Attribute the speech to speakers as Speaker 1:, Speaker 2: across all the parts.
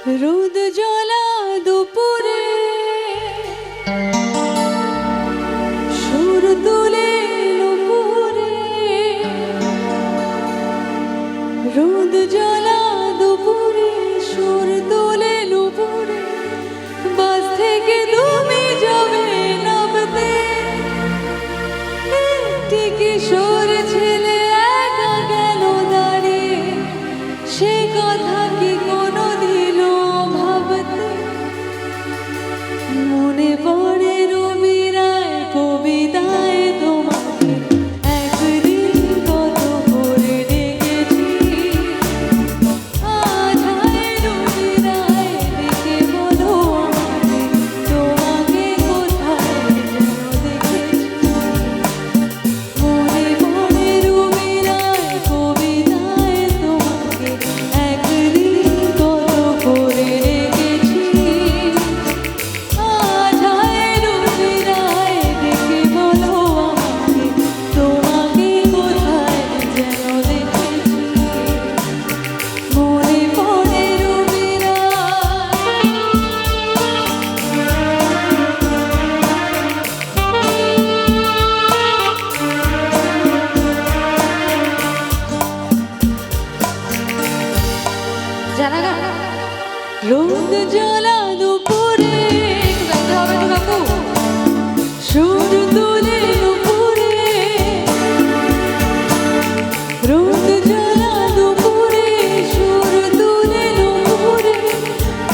Speaker 1: রোদ জ্বলা দুপুরে সুর তুলে নুপুরে, রোদ জ্বলা দুপুরে সুর তুলে নুপুরে, বাস থেকে তুমি যাবে নামতে, একটি কিশোর ছেলে একা গেল দাঁড়িয়ে, সে কথা কি কোনোদিনও ভাবতে? মনে পড়ে রবি রায় কবিতায় তোমাকে একদিন কত করে ডেকেছি, আজ হায় রবি রায় ডেকে বলো আমাকে তোমাকে কোথায় যেন দেখেছি। মনে পড়ে রবি রায় কবিতায় তোমাকে একদিন কত করে ডেকেছি, আজ হায় রবি রায় ডেকে বলো আমাকে তোমাকে কোথায় যেন দেখেছি। মনে পড়ে রবি জানা গা রোদ জ্বলা দুপুরে, গাইতে হবে তো কাকু, সুর তুলে নুপুরে, রোদ জ্বলা দুপুরে সুর তুলে নুপুরে,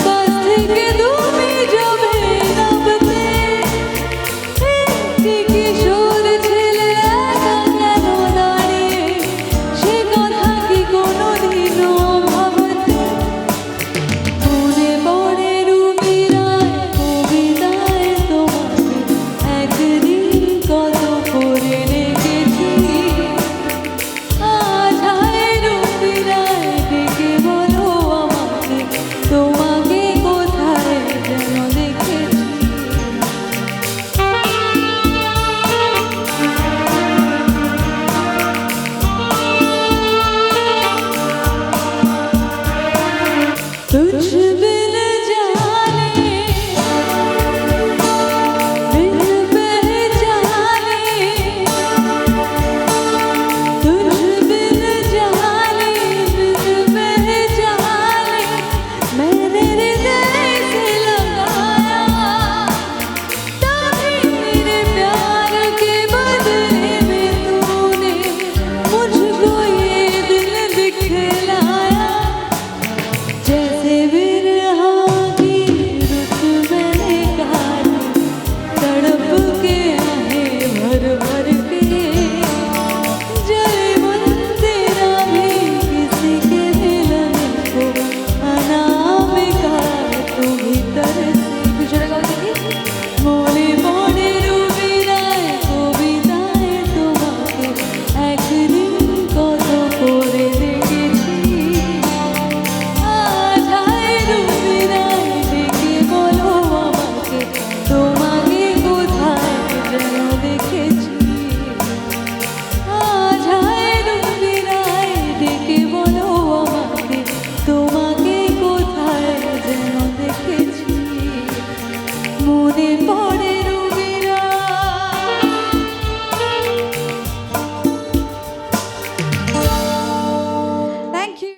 Speaker 1: বাস থেকে তুমি যাবে নামতে, একটি কিশোর ছেলে একা গেল দাঁড়িয়ে, সে কথা কি কোনোদিনও ভাবতে? মনে পড়ে রবি রায় কবিতায় তোমাকে একদিন কত করে ডেকেছি, আজ হায় রবি রায় ডেকে বলো আমাকে তোমাকে কোথায় যেন দেখেছি। तुझ